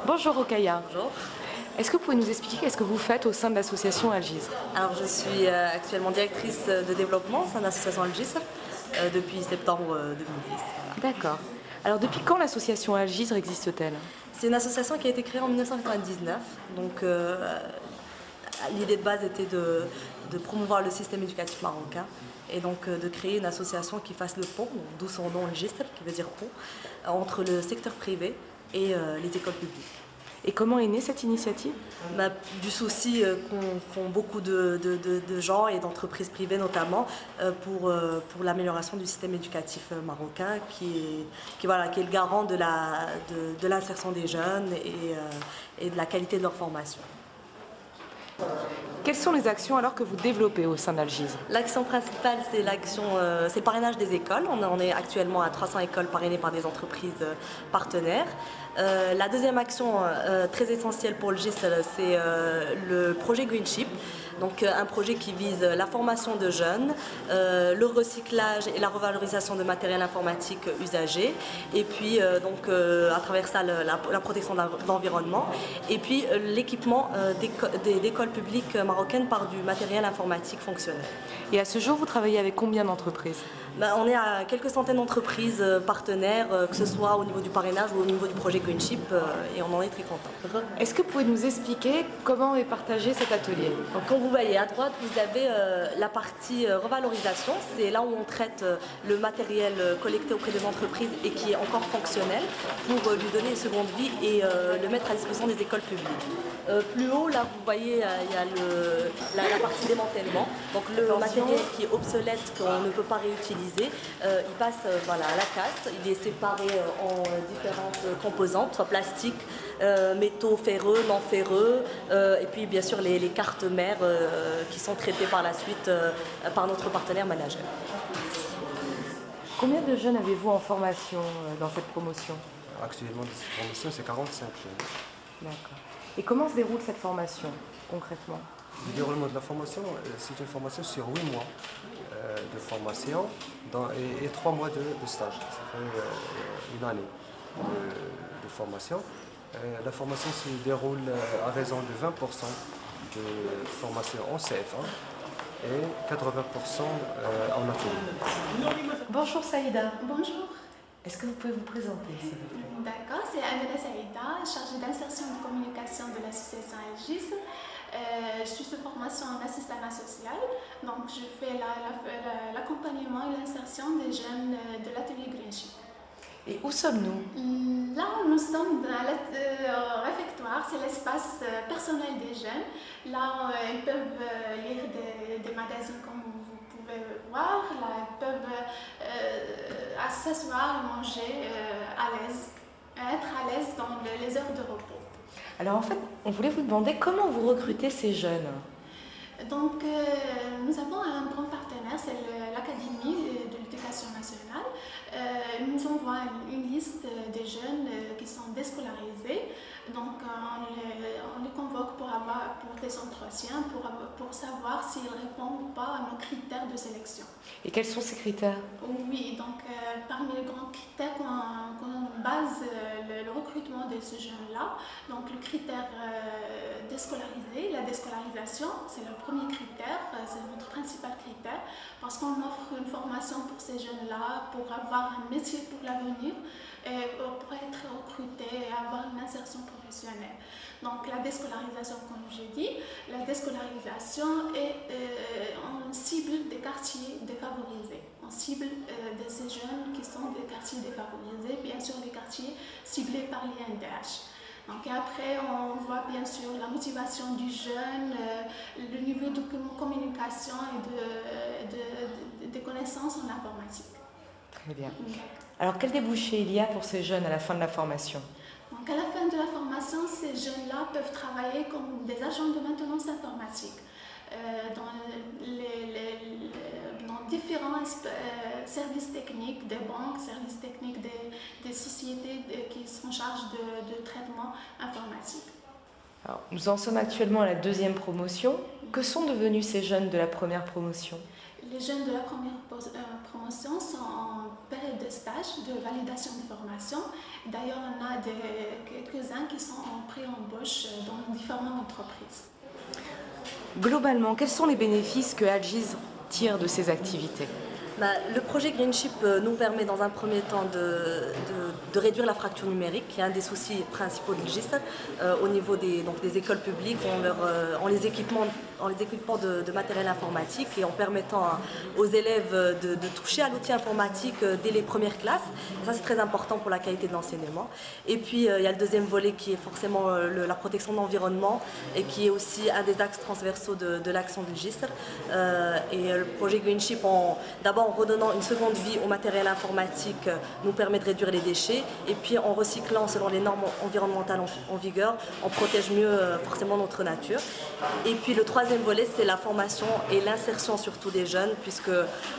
Bonjour Rokhaya. Bonjour. Est-ce que vous pouvez nous expliquer qu'est-ce que vous faites au sein de l'association Algis? Alors je suis actuellement directrice de développement au sein de l'association Algis depuis septembre 2010. D'accord. Alors depuis quand l'association Algis existe-t-elle? C'est une association qui a été créée en 1999. Donc l'idée de base était de promouvoir le système éducatif marocain et donc de créer une association qui fasse le pont, d'où son nom Algis, qui veut dire pont, entre le secteur privé et les écoles publiques. Et comment est née cette initiative? Du souci qu'ont beaucoup de gens et d'entreprises privées notamment pour l'amélioration du système éducatif marocain qui est le garant de l'insertion des jeunes et de la qualité de leur formation. Quelles sont les actions alors que vous développez au sein d'Algis? L'action principale, c'est le parrainage des écoles. On est actuellement à 300 écoles parrainées par des entreprises partenaires. La deuxième action très essentielle pour le GIS, c'est le projet Greenship. Donc un projet qui vise la formation de jeunes, le recyclage et la revalorisation de matériel informatique usagé, et puis à travers ça la protection de l'environnement, et puis l'équipement d'écoles publiques marocaines par du matériel informatique fonctionnel. Et à ce jour, vous travaillez avec combien d'entreprises? On est à quelques centaines d'entreprises partenaires, que ce soit au niveau du parrainage ou au niveau du projet Greenship, et on en est très contents. Est-ce que vous pouvez nous expliquer comment est partagé cet atelier? Donc, comme vous voyez à droite, vous avez la partie revalorisation, c'est là où on traite le matériel collecté auprès des entreprises et qui est encore fonctionnel pour lui donner une seconde vie et le mettre à disposition des écoles publiques. Plus haut, là vous voyez, il y a la partie démantèlement, donc le matériel qui est obsolète, qu'on ne peut pas réutiliser. Il passe à la casse, il est séparé en différentes composantes, soit plastique, métaux ferreux, non ferreux, et puis bien sûr les cartes mères qui sont traitées par la suite par notre partenaire manager. Combien de jeunes avez-vous en formation dans cette promotion? Actuellement, dans cette promotion, c'est 45 jeunes. D'accord. Et comment se déroule cette formation concrètement? Le déroulement de la formation, c'est une formation sur 8 mois de formation et 3 mois de stage. Ça fait une année de formation. La formation se déroule à raison de 20% de formation en CF1 et 80% en atelier. Bonjour Saïda. Bonjour. Est-ce que vous pouvez vous présenter s'il vous plaît? D'accord, c'est Amina Saïda, chargée d'insertion de communication de l'association Algis. Je suis sous formation en assistanat social, donc je fais l'accompagnement et l'insertion des jeunes de l'atelier Greenship. Et où sommes-nous? Là, nous sommes dans le réfectoire, c'est l'espace personnel des jeunes. Là, ils peuvent lire des magazines comme vous pouvez voir. Là, ils peuvent s'asseoir et manger à l'aise, être à l'aise dans les heures de repos. Alors en fait, on voulait vous demander comment vous recrutez ces jeunes. Donc, nous avons un grand partenaire, c'est l'Académie de l'éducation nationale. Ils nous envoie une liste des jeunes qui sont déscolarisés. Donc, on les convoque pour des entretiens, pour savoir s'ils répondent ou pas à nos critères de sélection. Et quels sont ces critères? Oui, donc parmi les grands critères qu'on base le recrutement de ces jeunes-là, donc le critère déscolarisé, la déscolarisation, c'est le premier critère, c'est notre principal critère, parce qu'on offre une formation pour ces jeunes-là, pour avoir un métier pour l'avenir, et pour être recrutés et avoir une insertion professionnelle. Donc la déscolarisation, comme j'ai dit, la déscolarisation est on cible des quartiers défavorisés. On cible de ces jeunes qui sont des quartiers défavorisés, bien sûr des quartiers ciblés par l'INDH. Donc après, on voit bien sûr la motivation du jeune, le niveau de communication et de connaissances en informatique. Très bien. Alors quel débouché il y a pour ces jeunes à la fin de la formation? Donc à la fin de la formation, ces jeunes-là peuvent travailler comme des agents de maintenance informatique dans différents services techniques des banques, services techniques des sociétés qui sont en charge de traitement informatique. Alors, nous en sommes actuellement à la deuxième promotion. Que sont devenus ces jeunes de la première promotion? Les jeunes de la première promotion sont période de stage, de validation de formation. D'ailleurs, on a quelques-uns qui sont en pré-embauche dans différentes entreprises. Globalement, quels sont les bénéfices que Algiz tire de ces activités? Le projet Greenship nous permet dans un premier temps de réduire la fracture numérique, qui est un des soucis principaux de l'IGIST, au niveau des écoles publiques, en les équipant de matériel informatique et en permettant aux élèves de toucher à l'outil informatique dès les premières classes. Et ça, c'est très important pour la qualité de l'enseignement. Et puis, il y a le deuxième volet qui est forcément la protection de l'environnement et qui est aussi un des axes transversaux de l'action de l'IGIST. Et le projet Greenship, d'abord en redonnant une seconde vie au matériel informatique, nous permet de réduire les déchets. Et puis, en recyclant selon les normes environnementales en vigueur, on protège mieux forcément notre nature. Et puis, le troisième volet, c'est la formation et l'insertion surtout des jeunes, puisque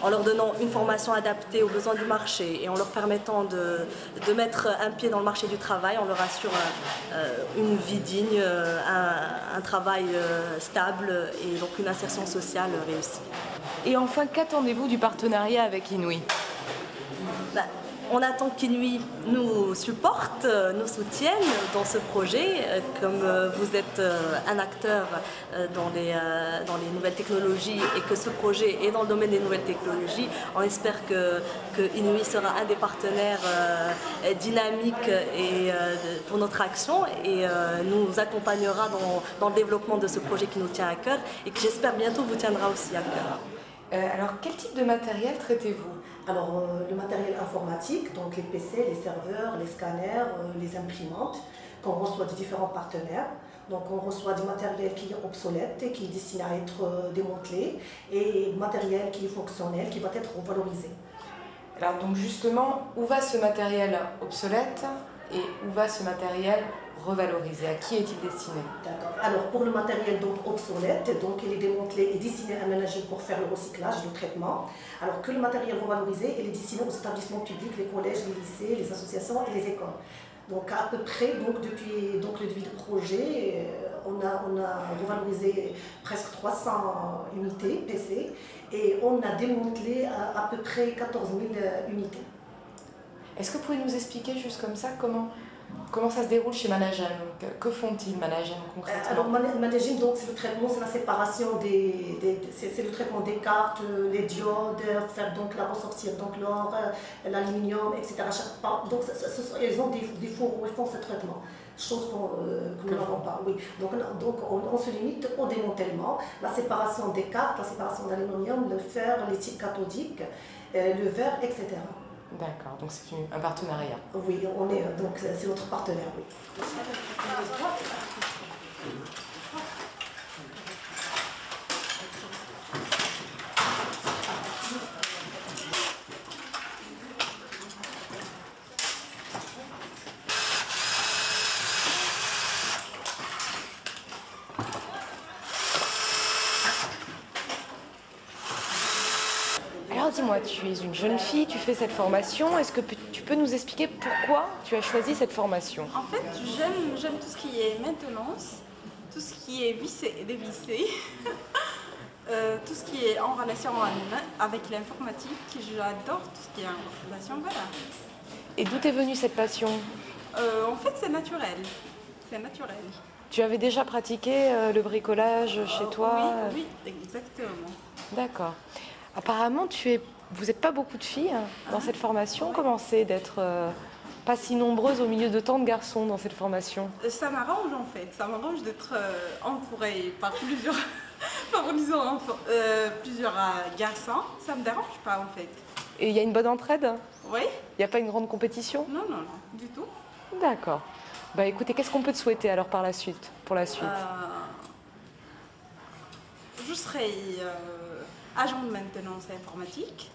en leur donnant une formation adaptée aux besoins du marché et en leur permettant de mettre un pied dans le marché du travail, on leur assure une vie digne, un travail stable et donc une insertion sociale réussie. Et enfin, qu'attendez-vous du partenariat avec Inouï? On attend qu'Inouï nous supporte, nous soutienne dans ce projet. Comme vous êtes un acteur dans les nouvelles technologies et que ce projet est dans le domaine des nouvelles technologies, on espère que Inouï sera un des partenaires dynamiques pour notre action et nous accompagnera dans le développement de ce projet qui nous tient à cœur et qui, j'espère, bientôt vous tiendra aussi à cœur. Alors, quel type de matériel traitez-vous? Alors, le matériel informatique, donc les PC, les serveurs, les scanners, les imprimantes, qu'on reçoit de différents partenaires. Donc, on reçoit du matériel qui est obsolète et qui est destiné à être démantelé, et matériel qui est fonctionnel, qui va être valorisé. Alors, donc justement, où va ce matériel obsolète et où va ce matériel revalorisé? À qui est-il destiné? D'accord. Alors, pour le matériel donc obsolète, donc il est démantelé et destiné à aménager pour faire le recyclage, le traitement. Alors que le matériel revalorisé, il est destiné aux établissements publics, les collèges, les lycées, les associations et les écoles. Donc à peu près, depuis le début du projet, on a revalorisé presque 300 unités PC et on a démantelé à peu près 14 000 unités. Est-ce que vous pouvez nous expliquer juste comme ça comment ça se déroule chez Managem? Que font-ils Managem concrètement? Alors Managem, donc c'est le traitement, c'est la séparation c'est le traitement des cartes, les diodes, faire donc la ressortir donc l'or, l'aluminium, etc. Donc ils ont des fours où ils font ce traitement. Chose que nous n'avons pas. Oui. Donc on se limite au démantèlement, la séparation des cartes, la séparation d'aluminium, le fer, les types cathodiques, le verre, etc. D'accord, donc c'est un partenariat. Oui, donc c'est notre partenaire, oui. Alors dis-moi, tu es une jeune fille, tu fais cette formation, est-ce que tu peux nous expliquer pourquoi tu as choisi cette formation? En fait, j'aime tout ce qui est maintenance, tout ce qui est dévissé, tout ce qui est en relation avec l'informatique, j'adore tout ce qui est en relation, voilà. Et d'où est venue cette passion? En fait, c'est naturel, Tu avais déjà pratiqué le bricolage chez toi? Oui, exactement. D'accord. Apparemment, vous n'êtes pas beaucoup de filles dans cette formation. Comment c'est d'être pas si nombreuses au milieu de tant de garçons dans cette formation? Ça m'arrange en fait, ça m'arrange d'être entourée par plusieurs garçons. Ça me dérange pas en fait. Et il y a une bonne entraide? Oui. Il n'y a pas une grande compétition? Non, du tout. D'accord. Bah écoutez, qu'est-ce qu'on peut te souhaiter alors pour la suite? Je serai agent de maintenance informatique.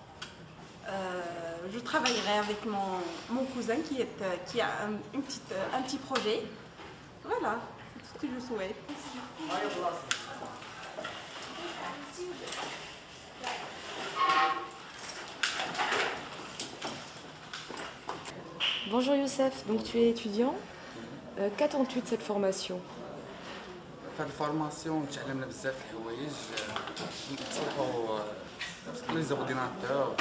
Je travaillerai avec mon cousin qui a un petit projet. Voilà, c'est tout ce que je souhaite. Bonjour Youssef, donc tu es étudiant. Qu'attends-tu de cette formation? في الفورماسيون تعلمنا بزاف الحوايج نتصلحوا Parce que les ordinateurs,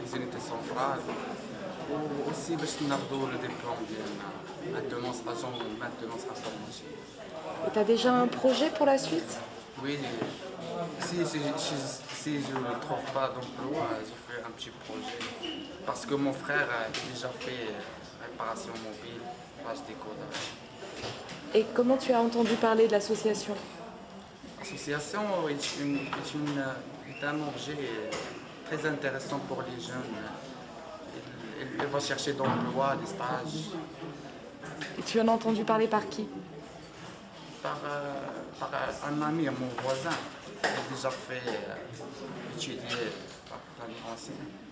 les unités centrales, ou aussi باش ناخذوا le diplôme de maintenance agent maintenance informatique. Et tu as déjà un projet pour la suite? Oui, si je ne trouve pas d'emploi, je fais un petit projet. Parce que mon frère a déjà fait réparation mobile, page décodage. Et comment tu as entendu parler de l'association? L'association est un objet très intéressant pour les jeunes. Elle va chercher d'emploi, des stages. Et tu en as entendu parler par qui? Par un ami, mon voisin, qui a déjà fait étudier l'année ancienne.